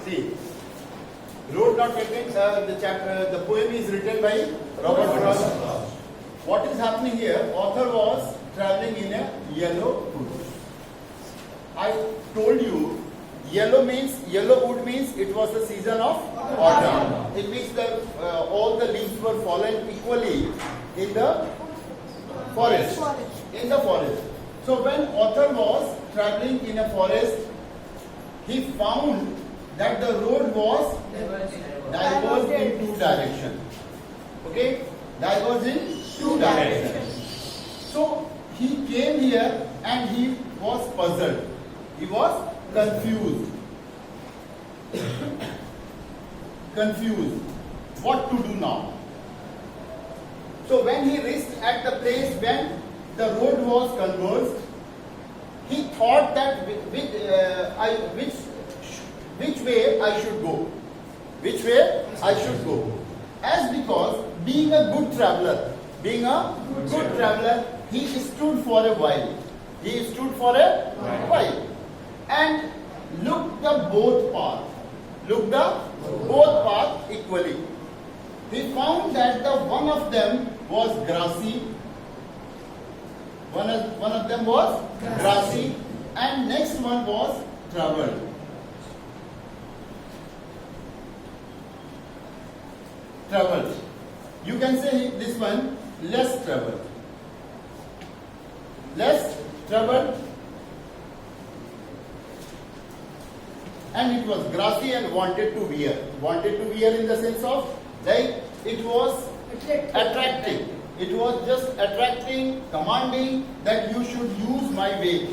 See, Road Not Taken, the poem is written by Robert Frost. What is happening here? Author was traveling in a yellow wood. I told you, yellow wood means it was the season of autumn. It means that all the leaves were fallen equally in the forest. In the forest. So when author was traveling in a forest, he found that the road was diverged in two directions. Okay? Diverged in two directions. So he came here and he was puzzled. He was confused. Confused. What to do now? So when he reached at the place when the road was converged, he thought that which way I should go. Which way I should go. As because being a good traveler, he stood for a while. He stood for a while and looked the both paths. Looked the both paths equally. He found that the one of them was grassy. One of them was grassy, and next one was traveled. Traveled. You can say this one less traveled. Less traveled, and it was grassy and wanted to wear. Wanted to wear in the sense of like it was attracting. It was just attracting, commanding that you should use my way.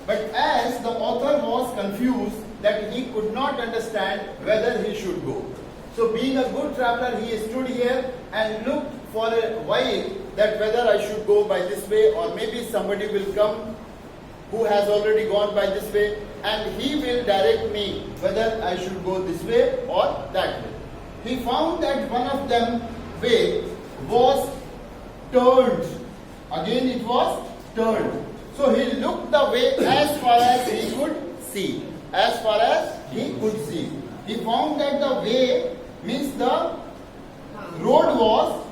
But as the author was confused that he could not understand whether he should go. So being a good traveler, he stood here and looked for a while that whether I should go by this way or maybe somebody will come who has already gone by this way and he will direct me whether I should go this way or that way. He found that one of them way was turned. Again it was turned. So he looked the way as far as he could see. As far as he could see. He found that the way means the road was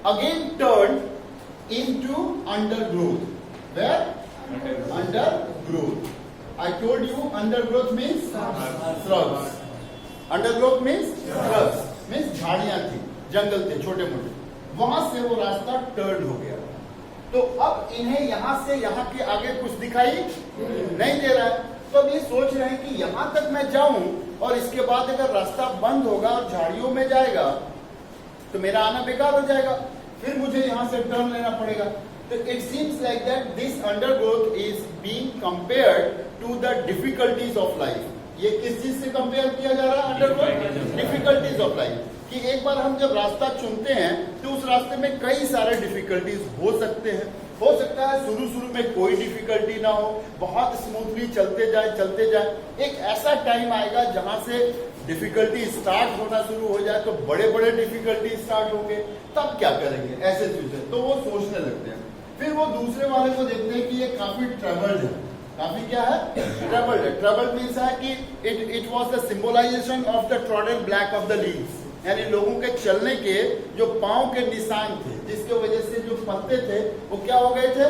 again turned into undergrowth. Where? Undergrowth. I told you undergrowth means shrubs. Undergrowth means shrubs. Means झाड़ियां थी, जंगल थे छोटे मोटे. वहां से वो रास्ता turn हो गया. तो अब इन्हें यहां से यहां के आगे कुछ दिखाई नहीं दे रहा है. तो अब ये सोच रहे हैं कि यहां तक मैं जाऊं और इसके बाद अगर रास्ता बंद होगा और झाड़ियों में जाएगा तो मेरा आना बेकार हो जाएगा. फिर मुझे यहां से टर्न लेना पड़ेगा. तो it seems like that this undergrowth is being compared to the difficulties of life. ये किस चीज से कंपेयर किया जा रहा है? Undergrowth, difficulties of life. कि एक बार हम जब रास्ता चुनते हैं तो उस रास्ते में कई सारे डिफिकल्टीज हो सकते हैं. हो सकता है शुरू में कोई डिफिकल्टी ना हो, बहुत स्मूथली चलते जाए. एक ऐसा टाइम आएगा जहां से डिफिकल्टी स्टार्ट होना शुरू हो जाए तो बड़े बड़े डिफिकल्टी स्टार्ट होंगे. तब क्या करेंगे ऐसे फ्यूचर? तो वो सोचने लगते हैं. फिर वो दूसरे वाले को देखते हैं कि ये काफी ट्रबल्ड है. काफी क्या है? ट्रबल्ड है. ट्रबल्ड मीन्स है कि it was the symbolisation of the trodden black of the leaves. यानी लोगों के चलने के जो पांव के निशान थे, जिसके वजह से जो पत्ते थे वो क्या हो गए थे?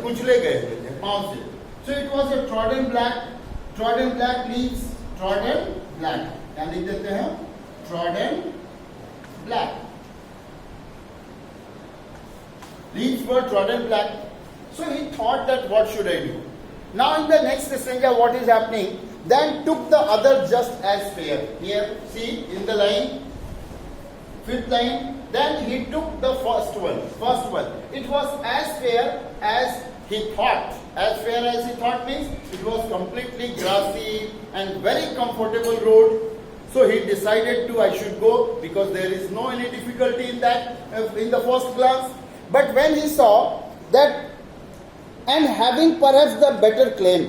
कुचले गए थे पांव से. So it was a trodden black leaves. Trodden black क्या लिख देते हैं? Trodden black. Leaves were trodden black. So he thought that what should I do? Now in the next stanza what is happening? Then took the other just as fair. Here see in the line, fifth line. Then he took the first one. It was as fair as he thought. As fair as he thought means it was completely grassy and very comfortable road. So he decided I should go because there is no any difficulty in that in the first glance. But when he saw that and having perhaps the better claim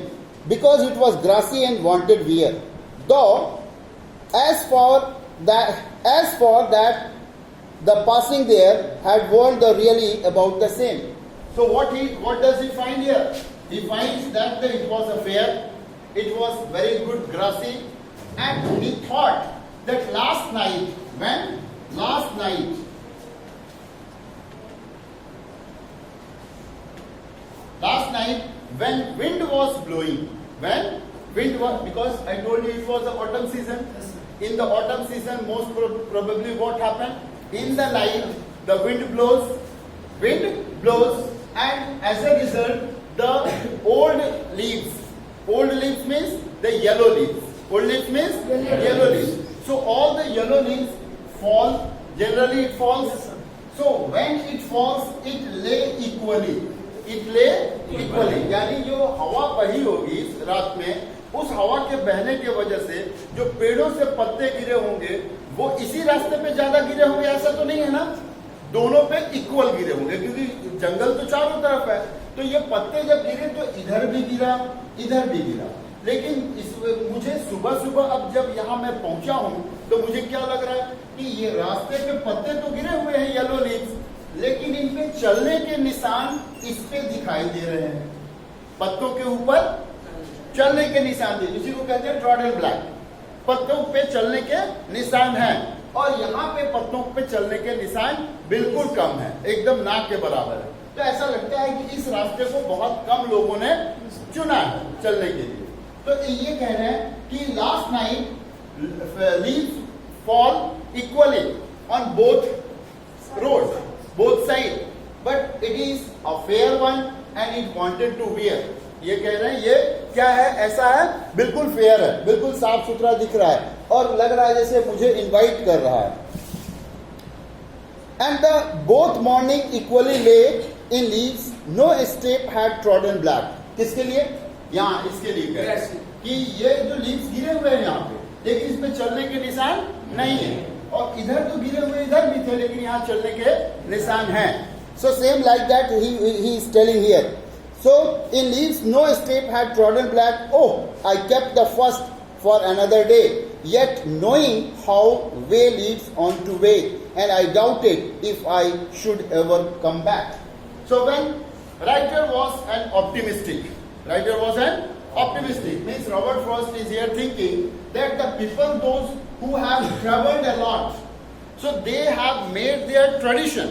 because it was grassy and wanted wear, though as for that the passing there had warned the really about the same. So what does he find here? He finds that it was a fair, it was very good grassy and he thought that last night when wind was blowing, because I told you it was the autumn season. In the autumn season, most probably what happened? In the night, the wind blows, and as a result, the old leaves means the yellow leaves. Old leaves means yellow leaves. So all the yellow leaves fall. Generally, it falls. So when it falls, it lay equally. यानी जो हवा बही होगी रात में, उस हवा के बहने की वजह से जो पेड़ों से पत्ते गिरे होंगे वो इसी रास्ते पे ज्यादा गिरे होंगे, ऐसा तो नहीं है ना। दोनों पे इक्वल गिरे होंगे क्योंकि जंगल तो चारों तरफ है। तो ये पत्ते जब गिरे तो इधर भी गिरा, इधर भी गिरा। लेकिन मुझे सुबह अब जब यहाँ मैं पहुंचा हूँ तो मुझे क्या लग रहा है कि ये रास्ते पे पत्ते तो गिरे हुए हैं येलो लीव्स, लेकिन इन पे चलने के निशान इस पे दिखाई दे रहे हैं। पत्तों के ऊपर चलने के निशान दे, इसी को कहते हैं ट्रॉडल ब्लैक। पत्तों पे चलने के निशान हैं और यहाँ पे पत्तों पे चलने के निशान बिल्कुल कम है, एकदम ना के बराबर है। तो ऐसा लगता है कि इस रास्ते को बहुत कम लोगों ने चुना है चलने के लिए। तो ये कह रहे हैं कि last night leaves fall equally on both roads, both side, but it is a fair one and it wanted to wear. ये कह रहे हैं ये क्या है, ऐसा है, बिल्कुल फेयर है, बिल्कुल साफ सुथरा दिख रहा है और लग रहा है जैसे मुझे इनवाइट कर रहा है। And the both morning equally lay in leaves, no step had trodden black. किसके लिए? यहाँ इसके लिए कह रहे हैं कि ये जो लीव्स गिरे हुए हैं यहाँ पे, लेकिन इसमें चलने के निशान नहीं है। और इधर तो गिरे हुए इधर भी थे, लेकिन यहाँ चलने के निशान हैं। So same like that he is telling here. So in leaves no step had trodden black. Oh, I kept the first for another day, yet knowing how way leads on to way, and I doubted if I should ever come back. So when writer was an optimistic, means Robert Frost is here thinking that the people, those who have traveled a lot, so they have made their tradition,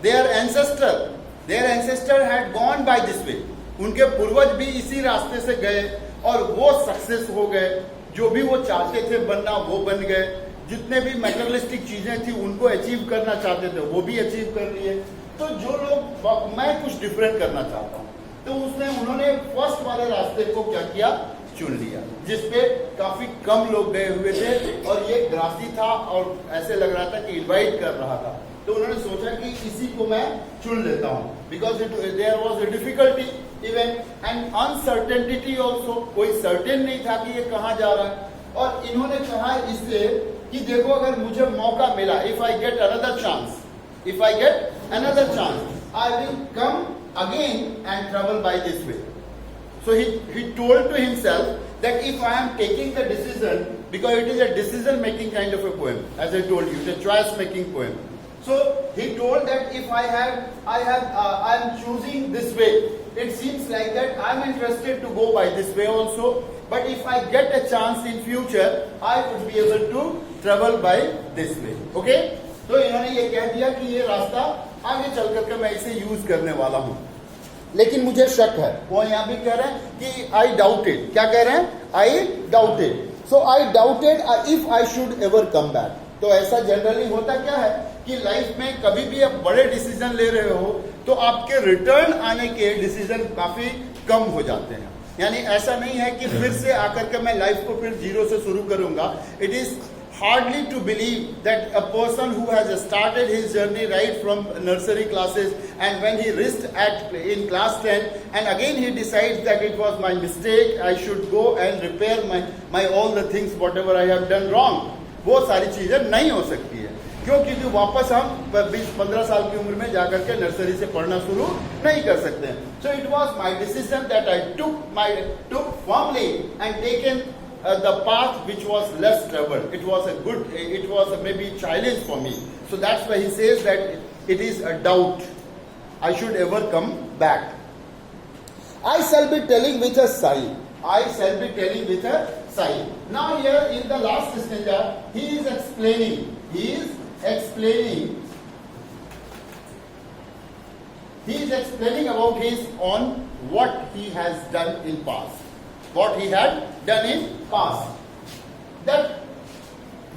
their ancestor had gone by this way. उनके पूर्वज भी इसी रास्ते से गए और वो success हो गए, जो भी वो चाहते थे बनना वो बन गए, जितने भी मैटेरियलिस्टिक चीजें थी उनको अचीव करना चाहते थे वो भी अचीव कर लिए। तो जो लोग, मैं कुछ डिफरेंट करना चाहता हूँ, तो उन्होंने फर्स्ट वाले रास्ते को क्या किया, चुन लिया, जिसपे काफी कम लोग गए हुए थे और ये ग्रासी था और ऐसे लग रहा था कि इनवाइट कर रहा था। तो उन्होंने सोचा कि इसी को मैं चुन लेता हूँ, because there was a difficulty even and uncertainty also, कोई सर्टेन नहीं था कि ये कहाँ जा रहा है। और इन्होंने कहा इससे कि देखो अगर मुझे मौका मिला, if I get another chance I will come again and travel by this way. So he told to himself that if I am taking the decision, because it is a decision making kind of a poem, as I told you, it's a choice making poem. So he told that if I am choosing this way, it seems like that I am interested to go by this way also, but if I get a chance in future, I would be able to travel by this way. Okay? तो इन्होंने ये कह दिया कि ये रास्ता आगे चल करके मैं इसे यूज करने वाला हूं, लेकिन मुझे शक है। वो यहाँ भी कह रहे हैं कि आई डाउटेड, क्या कह रहे हैं, आई doubted. So I doubted if I should ever come back. तो ऐसा जनरली होता क्या है कि लाइफ में कभी भी आप बड़े डिसीजन ले रहे हो तो आपके रिटर्न आने के डिसीजन काफी कम हो जाते हैं। यानी ऐसा नहीं है कि फिर से आकर के मैं लाइफ को फिर जीरो से शुरू करूंगा। It is hardly to believe that a person who has started his journey right from nursery classes and when he reached in class 10 and again he decides that it was my mistake, I should go and repair my all the things whatever I have done wrong, वो सारी चीजें नहीं हो सकती है। क्यों? क्योंकि वापस हम 20-15 साल की उम्र में जाकर के नर्सरी से पढ़ना शुरू नहीं कर सकते हैं। So it was my decision that I took firmly and taken the path which was less traveled. It was a maybe challenge for me. So that's why he says that it is a doubt I should ever come back. I shall be telling with a sigh. Now here in the last stanza, he is explaining about his on what he has done in past. What he had done in past. That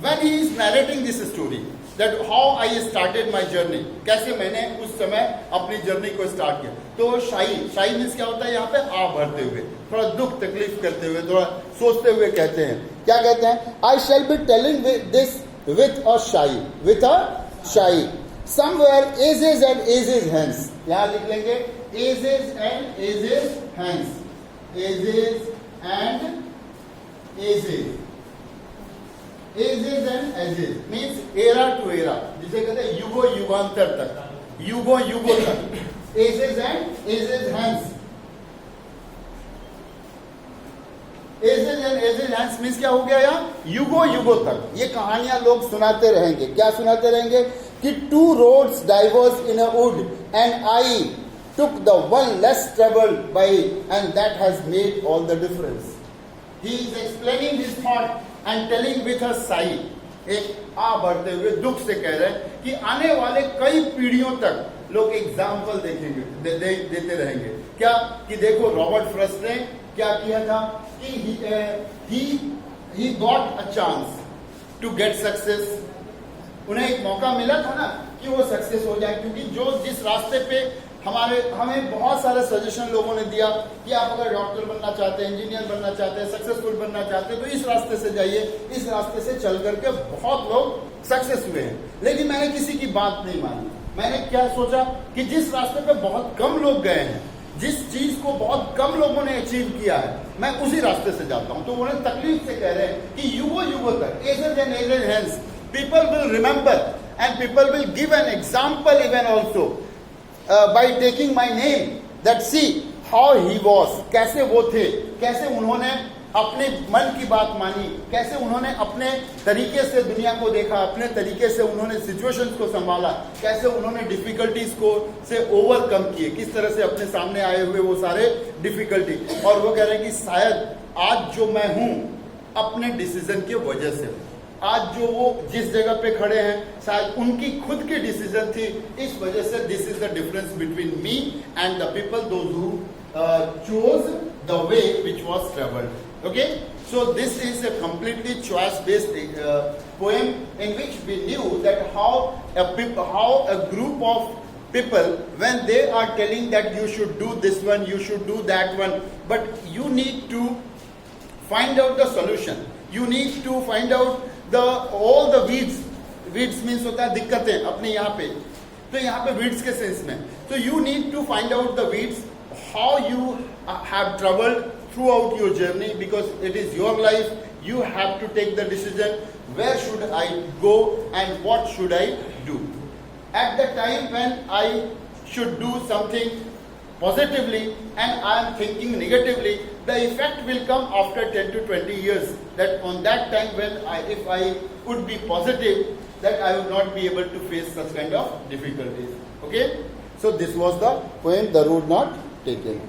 when he is narrating this story, that how I started my journey, कैसे मैंने उस समय अपनी journey को start किया, तो शाही means क्या होता है यहाँ पे आ भरते हुए, थोड़ा दुख तकलीफ करते हुए, थोड़ा सोचते हुए कहते हैं, क्या कहते हैं? I shall be telling this with a shy, somewhere ages and ages hence. यहाँ लिख लेंगे ages and ages hence, ages and ages. Ages and ages means era to era, जिसे कहते हैं युगो युगांतर तक, युगो तक. Ages and ages hence. Ages and ages hence means क्या हो गया यहाँ? युगो तक. ये कहानियां लोग सुनाते रहेंगे. क्या सुनाते रहेंगे? कि two roads diverged in a wood and I took the one less traveled by, and that has made all the difference. He is explaining his thought and telling with a sigh, एक आ बढ़ते हुए दुख से कह रहे हैं कि आने वाले कई पीढ़ियों तक लोग एग्जाम्पल देखेंगे, देते रहेंगे. क्या कि देखो रॉबर्ट फ्रॉस्ट ने क्या किया था कि he got a chance to get success. उन्हें एक मौका मिला था ना कि वो सक्सेस हो जाए, क्योंकि जिस रास्ते पे हमें बहुत सारे सजेशन लोगों ने दिया कि आप अगर डॉक्टर बनना चाहते हैं, इंजीनियर बनना चाहते हैं, सक्सेसफुल बनना चाहते हैं, तो इस रास्ते से जाइए. इस रास्ते से चल करके बहुत लोग सक्सेस हुए हैं, लेकिन मैंने किसी की बात नहीं मानी. मैंने क्या सोचा कि जिस रास्ते पे बहुत कम लोग गए हैं, जिस चीज को बहुत कम लोगों ने अचीव किया है, मैं उसी रास्ते से जाता हूं. तो उन्हें तकलीफ से कह रहे हैं कि युगो तक, ages and ages hence, people will remember and people will give an example even also by taking my name, that see how he was, कैसे वो थे, कैसे उन्होंने अपने मन की बात मानी, कैसे उन्होंने अपने तरीके से दुनिया को देखा, अपने तरीके से उन्होंने सिचुएशंस को संभाला, कैसे उन्होंने डिफिकल्टीज को से ओवरकम किए, किस तरह से अपने सामने आए हुए वो सारे डिफिकल्टी. और वो कह रहे हैं कि शायद आज जो मैं हूं अपने डिसीजन की वजह से, आज जो वो जिस जगह पे खड़े हैं शायद उनकी खुद की डिसीजन थी, इस वजह से this is the difference between me and the people those who chose the way which was traveled. Okay, so this is a completely choice based poem in which we knew that how a group of people, when they are telling that you should do this one, you should do that one, but you need to find out the solution, you need to find out all the weeds means होता है दिक्कतें अपने यहाँ पे, तो यहाँ पे weeds के सेंस में, so you need to find out the weeds, how you have traveled throughout your journey, because it is your life. You have to take the decision, where should I go and what should I do. At the time when I should do something positively and I am thinking negatively, the effect will come after 10 to 20 years. That on that time when if I would be positive, that I would not be able to face such kind of difficulties. Okay, so this was the poem, The Road Not Taken.